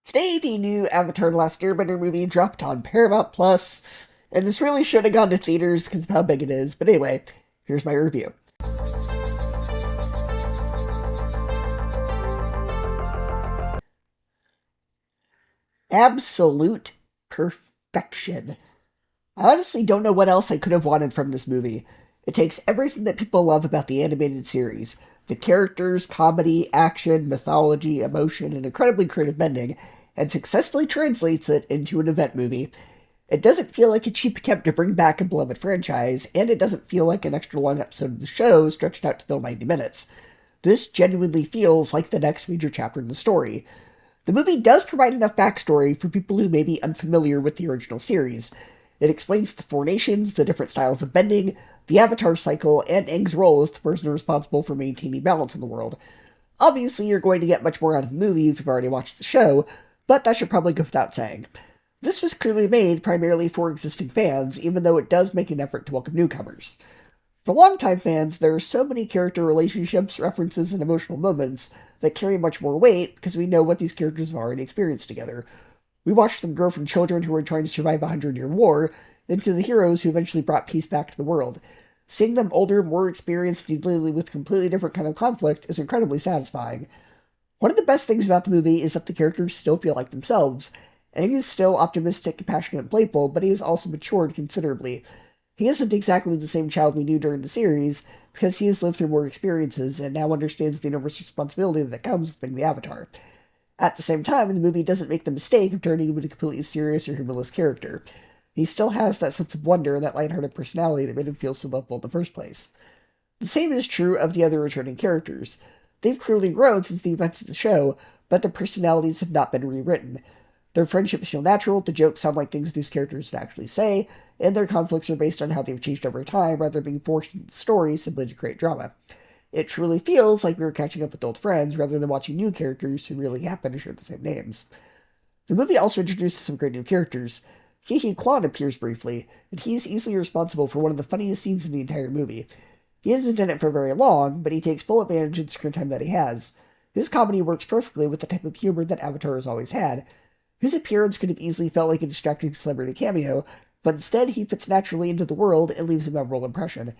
Today, the new Avatar: Last Airbender movie dropped on Paramount Plus, and this really should have gone to theaters because of how big it is. But anyway, here's my review. Absolute perfection. I honestly don't know what else I could have wanted from this movie. It takes everything that people love about the animated series: the characters, comedy, action, mythology, emotion, and incredibly creative bending, and successfully translates it into an event movie. It doesn't feel like a cheap attempt to bring back a beloved franchise, and it doesn't feel like an extra long episode of the show stretched out to fill 90 minutes. This genuinely feels like the next major chapter in the story. The movie does provide enough backstory for people who may be unfamiliar with the original series. It explains the four nations, the different styles of bending, the Avatar cycle, and Aang's role as the person responsible for maintaining balance in the world. Obviously, you're going to get much more out of the movie if you've already watched the show, but that should probably go without saying. This was clearly made primarily for existing fans, even though it does make an effort to welcome newcomers. For longtime fans, there are so many character relationships, references, and emotional moments that carry much more weight because we know what these characters have already experienced together. We watched them grow from children who were trying to survive a 100-year war into the heroes who eventually brought peace back to the world. Seeing them older, more experienced, dealing with completely different kind of conflict is incredibly satisfying. One of the best things about the movie is that the characters still feel like themselves. Aang is still optimistic, compassionate, and playful, but he has also matured considerably. He isn't exactly the same child we knew during the series, because he has lived through more experiences and now understands the enormous responsibility that comes with being the Avatar. At the same time, the movie doesn't make the mistake of turning him into a completely serious or humorless character. He still has that sense of wonder and that lighthearted personality that made him feel so lovable in the first place. The same is true of the other returning characters. They've clearly grown since the events of the show, but their personalities have not been rewritten. Their friendships feel natural, the jokes sound like things these characters would actually say, and their conflicts are based on how they've changed over time rather than being forced into the story simply to create drama. It truly feels like we were catching up with old friends rather than watching new characters who really happen to share the same names. The movie also introduces some great new characters. Hickey appears briefly, and he's easily responsible for one of the funniest scenes in the entire movie. He isn't in it for very long, but he takes full advantage of the screen time that he has. His comedy works perfectly with the type of humor that Avatar has always had. His appearance could have easily felt like a distracting celebrity cameo, but instead he fits naturally into the world and leaves a memorable impression.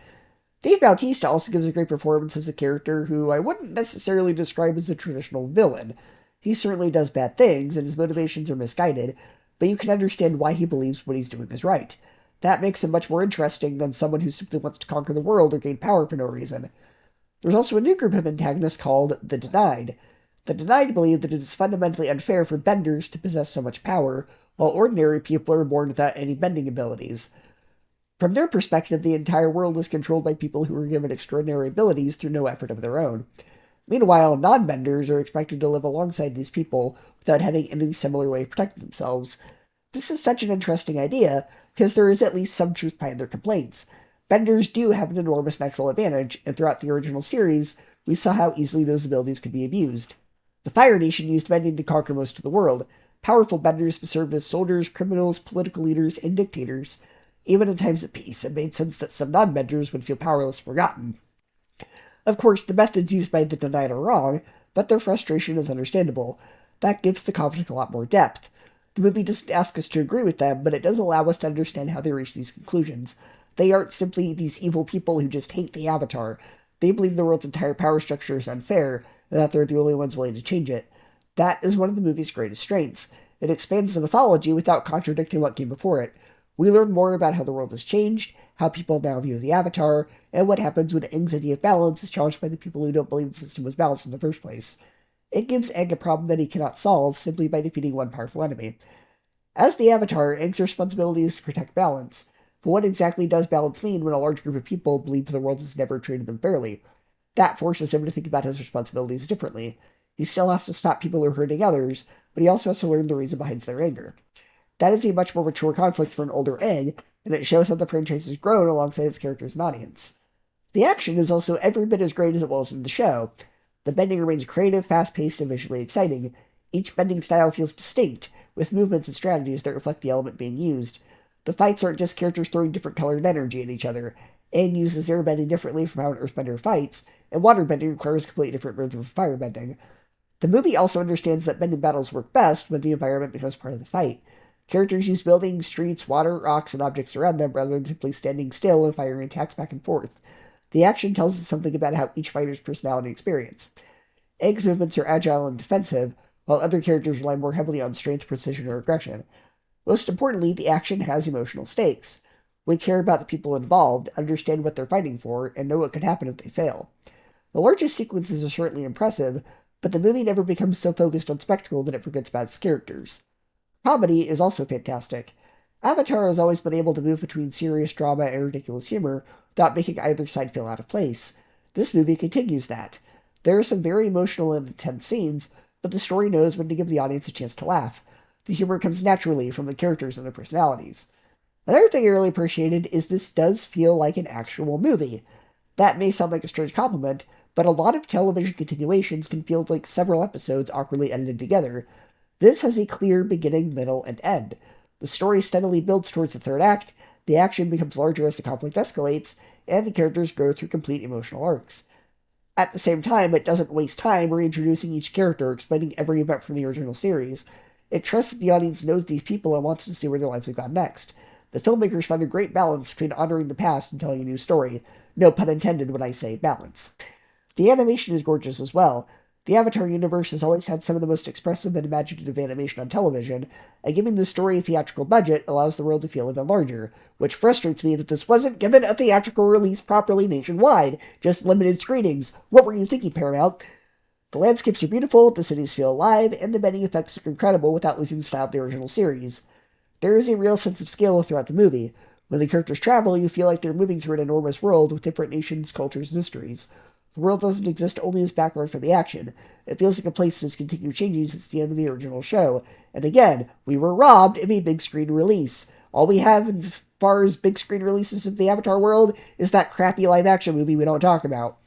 Bautista also gives a great performance as a character who I wouldn't necessarily describe as a traditional villain. He certainly does bad things, and his motivations are misguided, but you can understand why he believes what he's doing is right. That makes him much more interesting than someone who simply wants to conquer the world or gain power for no reason. There's also a new group of antagonists called the Denied. The Denied believe that it is fundamentally unfair for benders to possess so much power, while ordinary people are born without any bending abilities. From their perspective, the entire world is controlled by people who are given extraordinary abilities through no effort of their own. Meanwhile, non-benders are expected to live alongside these people without having any similar way of protecting themselves. This is such an interesting idea, because there is at least some truth behind their complaints. Benders do have an enormous natural advantage, and throughout the original series, we saw how easily those abilities could be abused. The Fire Nation used bending to conquer most of the world. Powerful benders served as soldiers, criminals, political leaders, and dictators. Even in times of peace, it made sense that some non-benders would feel powerless and forgotten. Of course, the methods used by the Denied are wrong, but their frustration is understandable. That gives the conflict a lot more depth. The movie doesn't ask us to agree with them, but it does allow us to understand how they reach these conclusions. They aren't simply these evil people who just hate the Avatar. They believe the world's entire power structure is unfair, and that they're the only ones willing to change it. That is one of the movie's greatest strengths. It expands the mythology without contradicting what came before it. We learn more about how the world has changed, how people now view the Avatar, and what happens when Aang's idea of balance is challenged by the people who don't believe the system was balanced in the first place. It gives Aang a problem that he cannot solve simply by defeating one powerful enemy. As the Avatar, Aang's responsibility is to protect balance. But what exactly does balance mean when a large group of people believe the world has never treated them fairly? That forces him to think about his responsibilities differently. He still has to stop people who are hurting others, but he also has to learn the reason behind their anger. That is a much more mature conflict for an older Aang, and it shows how the franchise has grown alongside its characters and audience. The action is also every bit as great as it was in the show. The bending remains creative, fast-paced, and visually exciting. Each bending style feels distinct, with movements and strategies that reflect the element being used. The fights aren't just characters throwing different colored energy at each other. Aang uses airbending differently from how an earthbender fights, and waterbending requires a completely different rhythm from firebending. The movie also understands that bending battles work best when the environment becomes part of the fight. Characters use buildings, streets, water, rocks, and objects around them rather than simply standing still and firing attacks back and forth. The action tells us something about how each fighter's personality and experience. Aang's movements are agile and defensive, while other characters rely more heavily on strength, precision, or aggression. Most importantly, the action has emotional stakes. We care about the people involved, understand what they're fighting for, and know what could happen if they fail. The largest sequences are certainly impressive, but the movie never becomes so focused on spectacle that it forgets about its characters. Comedy is also fantastic. Avatar has always been able to move between serious drama and ridiculous humor without making either side feel out of place. This movie continues that. There are some very emotional and intense scenes, but the story knows when to give the audience a chance to laugh. The humor comes naturally from the characters and their personalities. Another thing I really appreciated is this does feel like an actual movie. That may sound like a strange compliment, but a lot of television continuations can feel like several episodes awkwardly edited together. This has a clear beginning, middle, and end. The story steadily builds towards the third act, the action becomes larger as the conflict escalates, and the characters go through complete emotional arcs. At the same time, it doesn't waste time reintroducing each character, explaining every event from the original series. It trusts that the audience knows these people and wants to see where their lives have gone next. The filmmakers found a great balance between honoring the past and telling a new story. No pun intended when I say balance. The animation is gorgeous as well. The Avatar universe has always had some of the most expressive and imaginative animation on television, and giving the story a theatrical budget allows the world to feel even larger, which frustrates me that this wasn't given a theatrical release properly nationwide, just limited screenings. What were you thinking, Paramount? The landscapes are beautiful, the cities feel alive, and the bending effects are incredible without losing the style of the original series. There is a real sense of scale throughout the movie. When the characters travel, you feel like they're moving through an enormous world with different nations, cultures, and histories. The world doesn't exist only as background for the action. It feels like a place that has continued changing since the end of the original show. And again, we were robbed of a big screen release. All we have as far as big screen releases of the Avatar world is that crappy live action movie we don't talk about.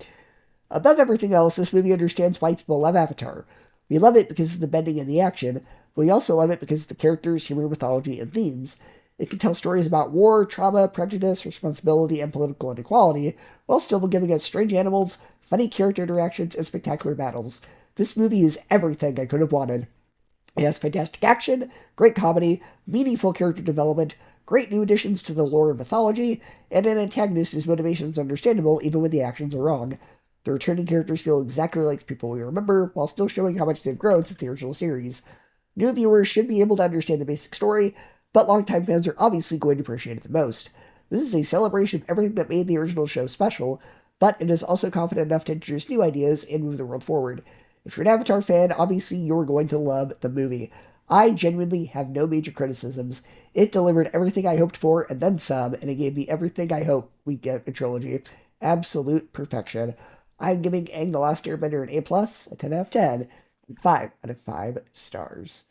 Above everything else, this movie understands why people love Avatar. We love it because of the bending and the action, but we also love it because of the characters, humor, mythology, and themes. It can tell stories about war, trauma, prejudice, responsibility, and political inequality, while still giving us strange animals, funny character interactions, and spectacular battles. This movie is everything I could have wanted. It has fantastic action, great comedy, meaningful character development, great new additions to the lore and mythology, and an antagonist whose motivations are understandable even when the actions are wrong. The returning characters feel exactly like the people we remember, while still showing how much they've grown since the original series. New viewers should be able to understand the basic story, but longtime fans are obviously going to appreciate it the most. This is a celebration of everything that made the original show special, but it is also confident enough to introduce new ideas and move the world forward. If you're an Avatar fan, obviously you're going to love the movie. I genuinely have no major criticisms. It delivered everything I hoped for and then some, and it gave me everything I hope we get in trilogy. Absolute perfection. I'm giving Aang the Last Airbender an A+, a 10 out of 10, and 5 out of 5 stars.